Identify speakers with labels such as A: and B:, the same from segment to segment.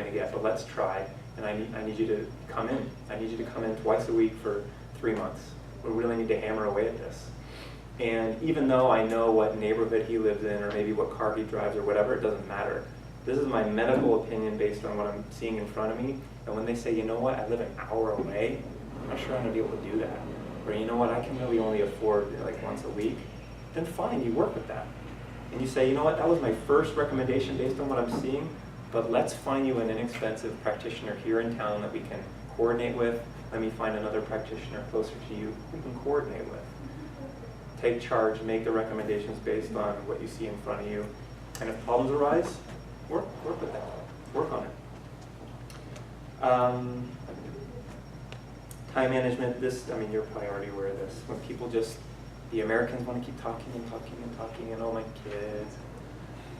A: to get, but let's try. And I need you to come in. I need you to come in twice a week for 3 months. We really need to hammer away at this. And even though I know what neighborhood he lives in or maybe what car he drives or whatever, it doesn't matter. This is my medical opinion based on what I'm seeing in front of me. And when they say, you know what, I live an hour away, I'm not sure I'm going to be able to do that. Or you know what, I can really only afford like once a week, then fine, you work with that. And you say, you know what, that was my first recommendation based on what I'm seeing, but let's find you an inexpensive practitioner here in town that we can coordinate with. Let me find another practitioner closer to you we can coordinate with. Take charge, make the recommendations based on what you see in front of you. And if problems arise, work with that, work on it. Time management, you're probably already aware of this. When people the Americans want to keep talking and talking and talking, and oh my kids,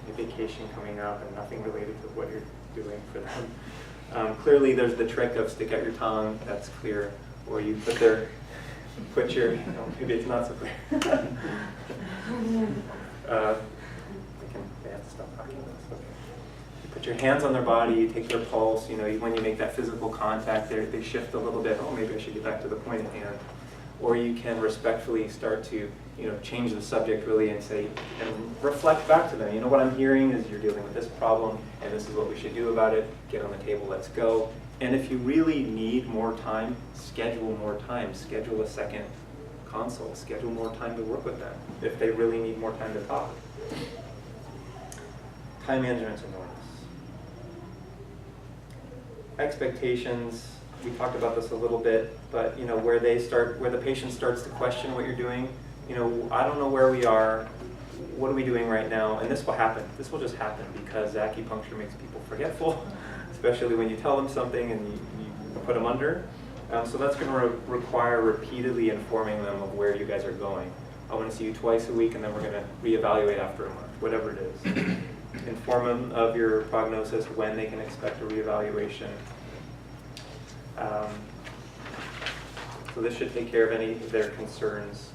A: a vacation coming up and nothing related to what you're doing for them. Clearly there's the trick of stick out your tongue, that's clear, or you put your, maybe it's not so clear. They have to stop talking about this, okay. You put your hands on their body, you take their pulse, when you make that physical contact, they shift a little bit, oh, maybe I should get back to the point at hand. Or you can respectfully start to, change the subject really and say, and reflect back to them. What I'm hearing is you're dealing with this problem, and this is what we should do about it. Get on the table, let's go. And if you really need more time, schedule more time. Schedule a second consult. Schedule more time to work with them if they really need more time to talk. Time management's enormous. Expectations. We talked about this a little bit, but where the patient starts to question what you're doing. I don't know where we are. What are we doing right now? And this will happen. This will just happen because acupuncture makes people forgetful, especially when you tell them something and you put them under. So that's going to require repeatedly informing them of where you guys are going. I want to see you twice a week, and then we're going to reevaluate after a month, whatever it is. Inform them of your prognosis, when they can expect a reevaluation. So this should take care of any of their concerns.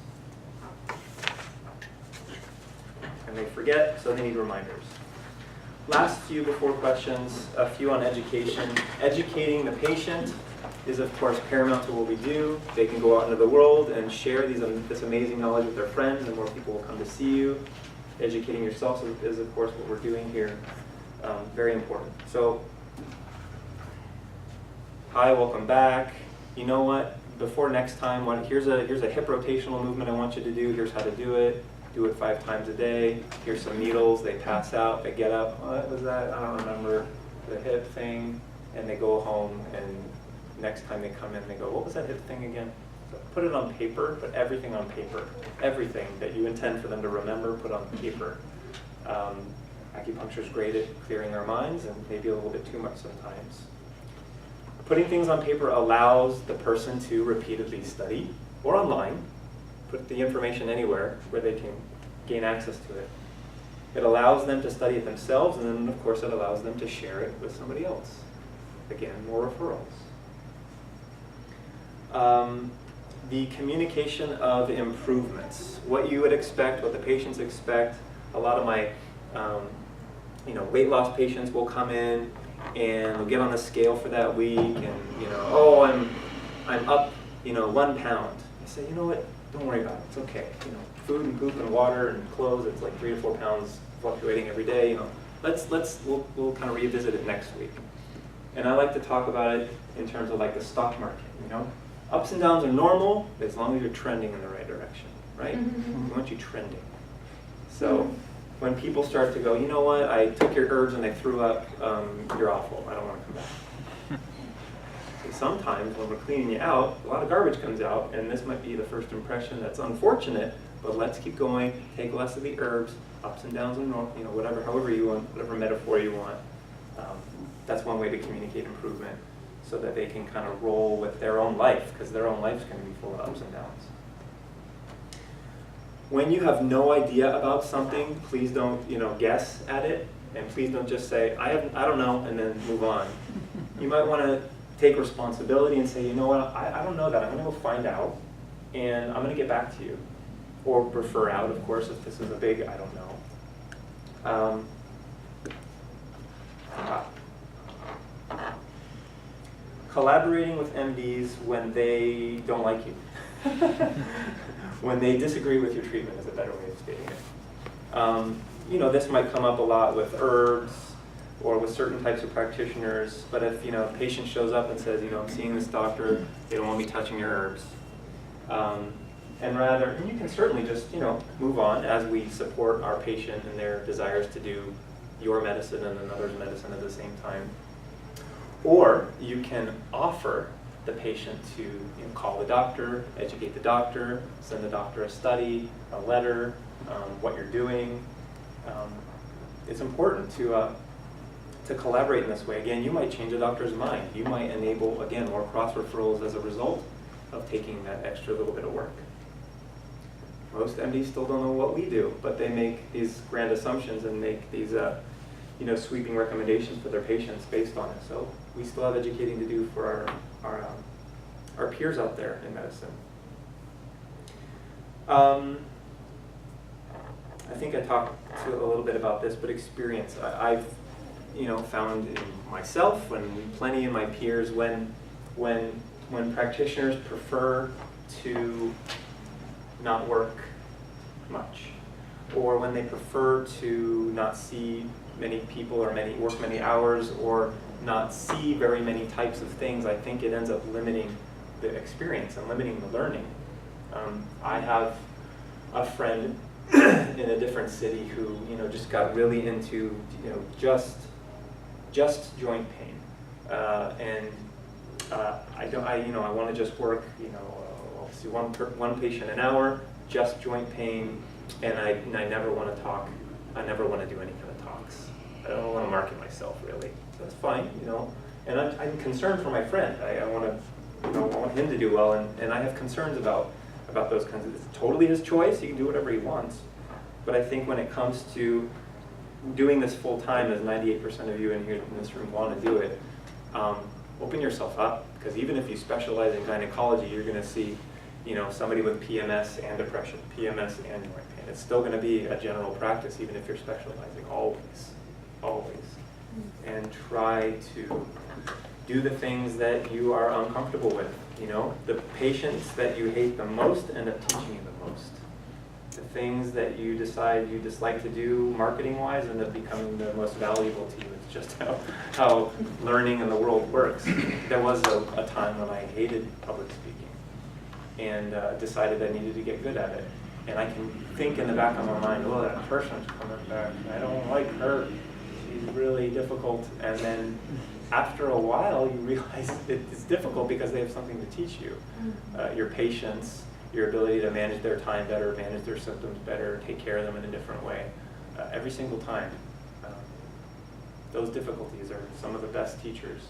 A: And they forget, so they need reminders. Last few before questions, a few on education. Educating the patient is, of course, paramount to what we do. They can go out into the world and share this amazing knowledge with their friends, and more people will come to see you. Educating yourself is, of course, what we're doing here. Very important. So, hi, welcome back. You know what? Before next time, here's a hip rotational movement I want you to do. Here's how to do it. Do it 5 times a day. Here's some needles. They pass out. They get up. What was that? I don't remember. The hip thing. And they go home. And next time they come in, they go, what was that hip thing again? So put it on paper. Put everything on paper. Everything that you intend for them to remember, put on paper. Acupuncture is great at clearing our minds, and maybe a little bit too much sometimes. Putting things on paper allows the person to repeatedly study, or online, put the information anywhere where they can gain access to it. It allows them to study it themselves, and then of course it allows them to share it with somebody else. Again, more referrals. The communication of improvements. What you would expect, what the patients expect. A lot of my weight loss patients will come in and they'll get on the scale for that week and, oh, I'm up, 1 pound. I say, you know what, don't worry about it, it's okay. Food and poop and water and clothes, it's like 3 to 4 pounds fluctuating every day. We'll kind of revisit it next week. And I like to talk about it in terms of like the stock market, Ups and downs are normal as long as you're trending in the right direction, right? We want you trending. So when people start to go, you know what, I took your herbs and they threw up, you're awful, I don't want to come back. So sometimes when we're cleaning you out, a lot of garbage comes out, and this might be the first impression that's unfortunate, but let's keep going, take less of the herbs, ups and downs are normal, however you want, whatever metaphor you want. That's one way to communicate improvement, so that they can kind of roll with their own life, because their own life's going to be full of ups and downs. When you have no idea about something, please don't, guess at it, and please don't just say, I don't know, and then move on. You might want to take responsibility and say, you know what, I don't know that, I'm going to go find out, and I'm going to get back to you. Or refer out, of course, if this is a big, I don't know. collaborating with MDs when they don't like you. When they disagree with your treatment is a better way of stating it. You know, this might come up a lot with herbs or with certain types of practitioners, but if, you know, a patient shows up and says, you know, I'm seeing this doctor, they don't want me touching your herbs. And you can certainly just, you know, move on as we support our patient and their desires to do your medicine and another's medicine at the same time. Or you can offer the patient to, you know, call the doctor, educate the doctor, send the doctor a study, a letter, what you're doing. It's important to collaborate in this way. Again, you might change a doctor's mind. You might enable, again, more cross-referrals as a result of taking that extra little bit of work. Most MDs still don't know what we do, but they make these grand assumptions and make these you know, sweeping recommendations for their patients based on it. So we still have educating to do for our peers out there in medicine. I think I talked a little bit about this, but experience. I've, you know, found in myself and plenty in my peers when practitioners prefer to not work much, or when they prefer to not see many people or work many hours or not see very many types of things, I think it ends up limiting the experience and limiting the learning. I have a friend in a different city who, you know, just got really into, you know, just joint pain, and I want to just work, you know, I'll see one patient an hour, just joint pain, and I never want to talk. I never want to do any kind of talks. I don't want to market myself really. So that's fine, you know. And I'm concerned for my friend. I want to, you know, I want him to do well, and I have concerns about those kinds of. It's totally his choice. He can do whatever he wants. But I think when it comes to doing this full time, as 98% of you in here in this room want to do it, open yourself up, because even if you specialize in gynecology, you're going to see, you know, somebody with PMS and depression, PMS and joint pain. It's still going to be a general practice, even if you're specializing, always. And try to do the things that you are uncomfortable with. You know, the patients that you hate the most end up teaching you the most. The things that you decide you dislike to do marketing-wise end up becoming the most valuable to you. It's just how learning in the world works. There was a time when I hated public speaking and decided I needed to get good at it. And I can think in the back of my mind, oh, that person's coming back. I don't like her. She's really difficult. And then after a while, you realize it's difficult because they have something to teach you. Your patience, your ability to manage their time better, manage their symptoms better, take care of them in a different way. Every single time. Those difficulties are some of the best teachers.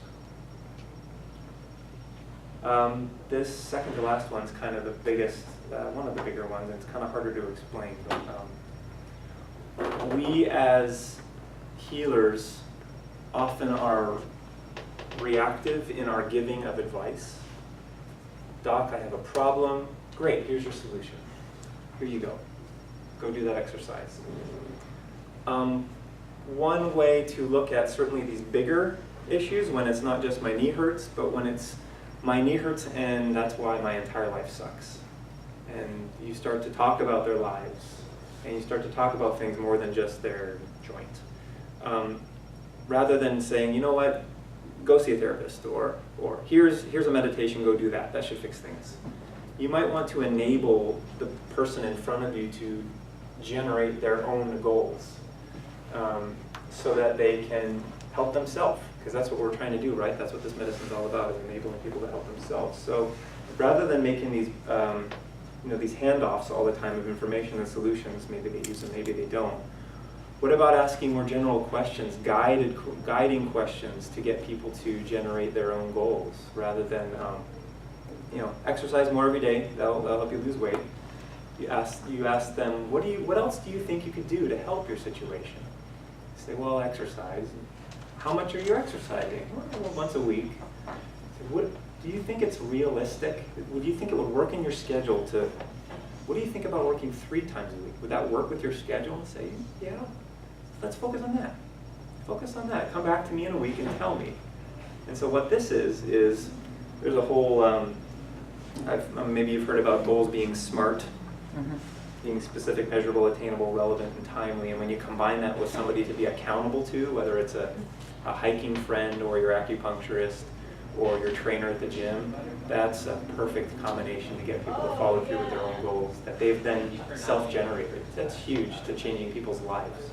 A: This second to last one's kind of the biggest, one of the bigger ones, and it's kind of harder to explain. But we as healers often are reactive in our giving of advice. Doc, I have a problem. Great, here's your solution. Here you go. Go do that exercise. One way to look at certainly these bigger issues, when it's not just my knee hurts, but when it's my knee hurts and that's why my entire life sucks. And you start to talk about their lives, and you start to talk about things more than just their joint. Rather than saying, you know what, go see a therapist, or here's a meditation, go do that, that should fix things. You might want to enable the person in front of you to generate their own goals, so that they can help themselves, because that's what we're trying to do, right? That's what this medicine is all about, is enabling people to help themselves. So rather than making these these handoffs all the time of information and solutions, maybe they use them, maybe they don't. What about asking more general questions, guiding questions to get people to generate their own goals, rather than exercise more every day. That'll help you lose weight. You ask them, what else do you think you could do to help your situation? You say, well, exercise. How much are you exercising? Well, once a week. What do you think it's realistic? Would you think it would work in your schedule what do you think about working 3 times a week? Would that work with your schedule? And say, yeah, let's focus on that. Focus on that. Come back to me in a week and tell me. And so what this is there's a whole, maybe you've heard about goals being SMART, being specific, measurable, attainable, relevant, and timely. And when you combine that with somebody to be accountable to, whether it's a hiking friend or your acupuncturist or your trainer at the gym, that's a perfect combination to get people to follow through with their own goals that they've then self-generated. That's huge to changing people's lives,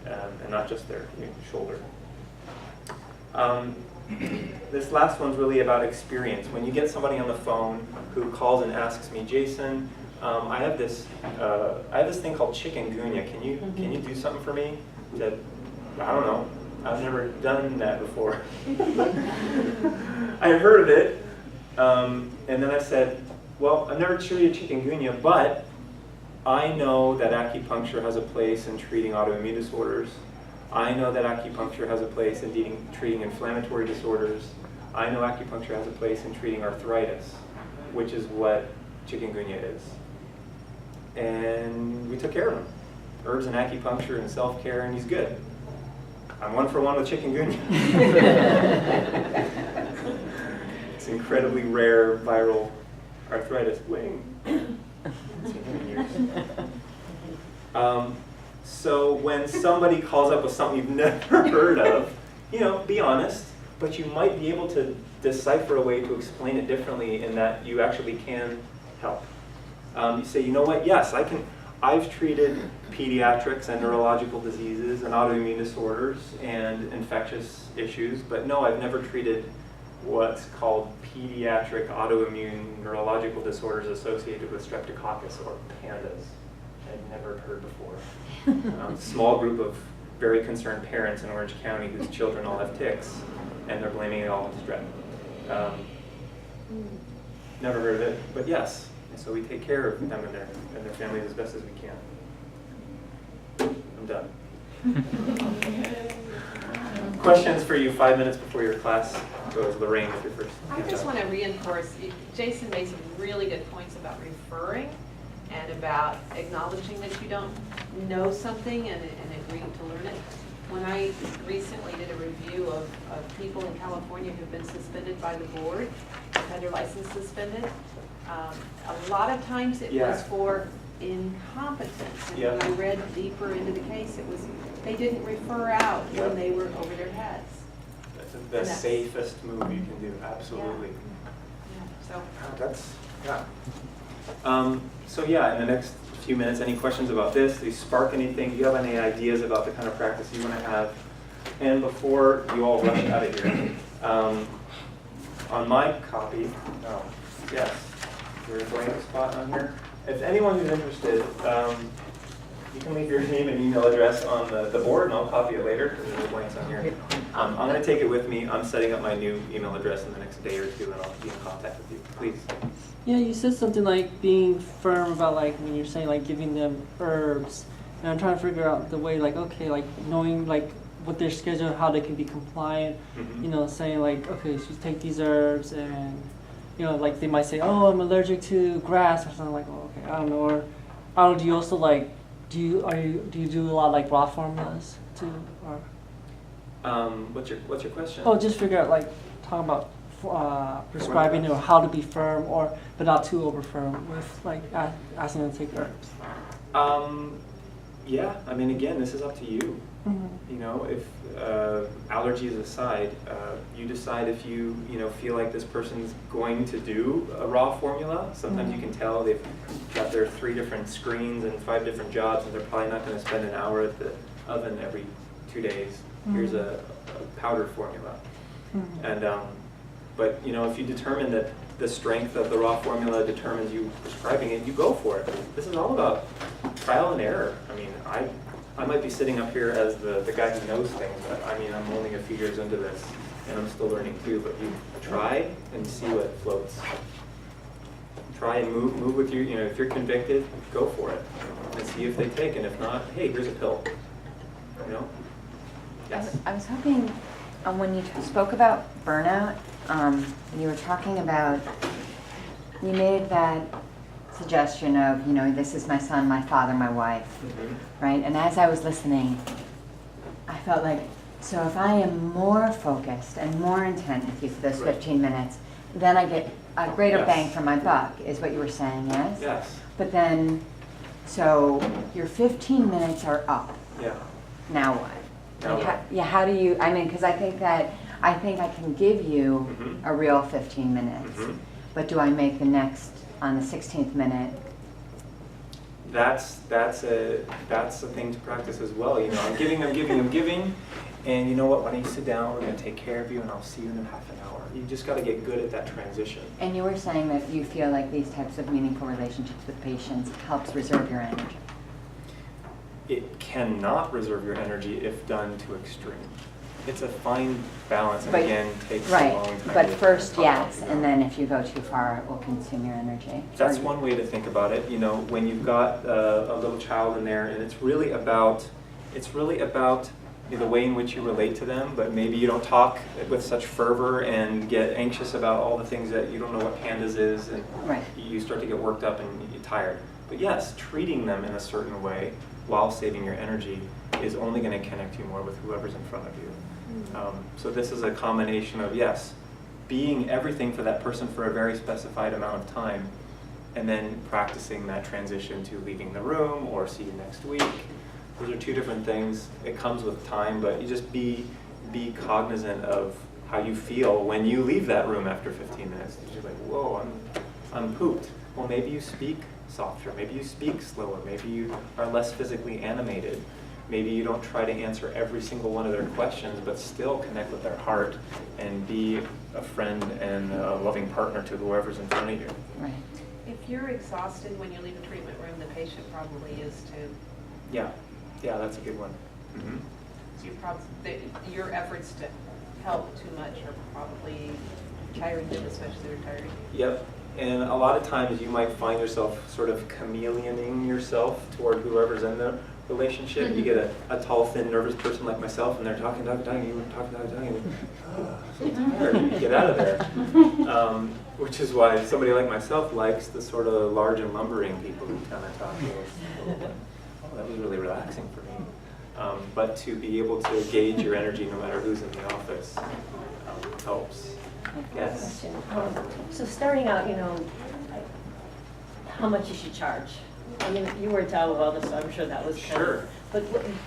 A: and not just their shoulder. This last one's really about experience. When you get somebody on the phone who calls and asks me, Jason, I have this thing called chikungunya. Can you do something for me? I said, I don't know. I've never done that before. I heard of it, and then I said, well, I've never treated chikungunya, but I know that acupuncture has a place in treating autoimmune disorders. I know that acupuncture has a place in treating inflammatory disorders. I know acupuncture has a place in treating arthritis, which is what chikungunya is. And we took care of him. Herbs and acupuncture and self-care, and he's good. I'm 1 for 1 with chikungunya. It's incredibly rare viral arthritis. So when somebody calls up with something you've never heard of, be honest, but you might be able to decipher a way to explain it differently in that you actually can help. You say, you know what, yes, I've treated pediatrics and neurological diseases and autoimmune disorders and infectious issues, but no, I've never treated what's called pediatric autoimmune neurological disorders associated with streptococcus or pandas. I'd never heard before. Small group of very concerned parents in Orange County whose children all have ticks, and they're blaming it all on strep. Never heard of it, but yes. And so we take care of them and their families as best as we can. I'm done. Questions for you 5 minutes before your class goes. Lorraine with your first.
B: I just want to reinforce, Jason made some really good points about referring and about acknowledging that you don't know something and agreeing to learn it. When I recently did a review of people in California who've been suspended by the board, had their license suspended, a lot of times it was for incompetence. And when I read deeper into the case, it was they didn't refer out when they were over their heads.
A: That's the safest move you can do, absolutely.
B: So
A: that's, so in the next few minutes, any questions about this? Do you spark anything? Do you have any ideas about the kind of practice you want to have? And before you all rush out of here, on my copy, yes, there's a blank spot on here. If anyone who's interested, you can leave your name and email address on the board, and I'll copy it later because there's blanks on here. I'm going to take it with me. I'm setting up my new email address in the next day or two, and I'll be in contact with you. Please.
C: Yeah, you said something like being firm about when you're saying giving them herbs, and I'm trying to figure out the way knowing what their schedule, how they can be compliant.
A: Mm-hmm.
C: Saying okay, so you take these herbs, and they might say, oh, I'm allergic to grass or something okay, I don't know. Or I don't know, do you also do you do a lot of raw formulas too, or?
A: What's your question?
C: Oh, just figure out talking about prescribing or how to be firm but not too over firm with asking them to take herbs.
A: Yeah, I mean, again, this is up to you.
C: Mm-hmm.
A: If allergies aside, you decide if you feel like this person's going to do a raw formula. Sometimes you can tell they've got their 3 different screens and 5 different jobs, and they're probably not going to spend an hour at the oven every 2 days. Here's a powder formula. And but if you determine that the strength of the raw formula determines you prescribing it, you go for it. This is all about trial and error. I mean, I might be sitting up here as the guy who knows things, but I mean, I'm only a few years into this, and I'm still learning too, but you try and see what floats. Try and move with you. If you're convicted, go for it, and see if they take, and if not, hey, here's a pill. Yes?
D: I was hoping when you spoke about burnout, you were talking about, you made that suggestion of, this is my son, my father, my wife, right? And as I was listening, I felt So if I am more focused and more intent with you for those
A: Right.
D: 15 minutes, then I get a greater
A: Yes.
D: bang for my buck, is what you were saying, yes?
A: Yes.
D: But then, so your 15 minutes are up.
A: Yeah.
D: Now what?
A: Now
D: Like,
A: what?
D: yeah, how do you, I mean, because I think I can give you
A: Mhm.
D: a real 15 minutes,
A: Mhm.
D: but do I make the next, on the 16th minute?
A: That's a thing to practice as well. You know, I'm giving, and you know what? Why don't you sit down? We're gonna take care of you, and I'll see you in half an hour. You just got to get good at that transition.
D: And you were saying that you feel like these types of meaningful relationships with patients helps reserve your energy.
A: It cannot reserve your energy if done to extreme. It's a fine balance, and
D: But-
A: again, takes a
D: Right,
A: long time.
D: but
A: to
D: first,
A: talk
D: yes,
A: about,
D: and then if you go too far, it will consume your energy.
A: That's
D: Or-
A: one way to think about it. You know, when you've got a little child in there, and it's really about the way in which you relate to them, but maybe you don't talk with such fervor and get anxious about all the things that you don't know what pandas is, and
D: Right.
A: you start to get worked up and you're tired. But yes, treating them in a certain way while saving your energy is only going to connect you more with whoever's in front of you. So this is a combination of, yes, being everything for that person for a very specified amount of time, and then practicing that transition to leaving the room or see you next week. Those are two different things. It comes with time, but you just be cognizant of how you feel when you leave that room after 15 minutes. You're like, whoa, I'm pooped. Well, maybe you speak softer. Maybe you speak slower. Maybe you are less physically animated. Maybe you don't try to answer every single one of their questions, but still connect with their heart and be a friend and a loving partner to whoever's in front of you.
D: Right.
B: If you're exhausted when you leave a treatment room, the patient probably is too.
A: Yeah, that's a good one. Mhm.
B: So your efforts to help too much are probably tiring them, especially they're tired.
A: Yep, and a lot of times you might find yourself sort of chameleoning yourself toward whoever's in the relationship. You get a tall, thin, nervous person like myself, and they're talking, you talking. Oh, so tired. You get out of there. Which is why somebody like myself likes the sort of large and lumbering people who kind of talk. Oh, that was really relaxing for me. But to be able to gauge your energy no matter who's in the office helps. Yes.
E: Question. So starting out, how much you should charge? I mean, you were Tao Wellness, so I'm sure that was kind
A: Sure.
E: of, but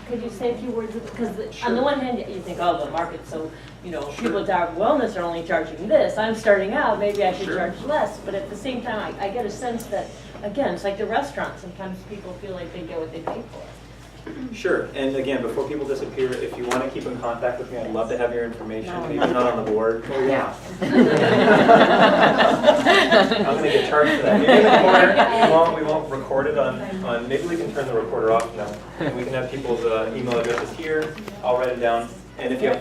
E: could you say a few words? Because
A: Sure.
E: on the one hand, you think, oh, the market, so,
A: Sure.
E: people at Tao Wellness are only charging this. I'm starting out, maybe I should
A: Sure.
E: charge less. But at the same time, I get a sense that, again, it's like the restaurant. Sometimes people feel like they get what they pay for.
A: Sure, and again, before people disappear, if you want to keep in contact with me, I'd love to have your information.
E: No.
A: Maybe not on the board. Oh,
D: Yeah.
A: I'm going to get charged for that. Maybe in the corner, we won't record it on, maybe we can turn the recorder off now. And we can have people's email addresses here. I'll write them down. And if you have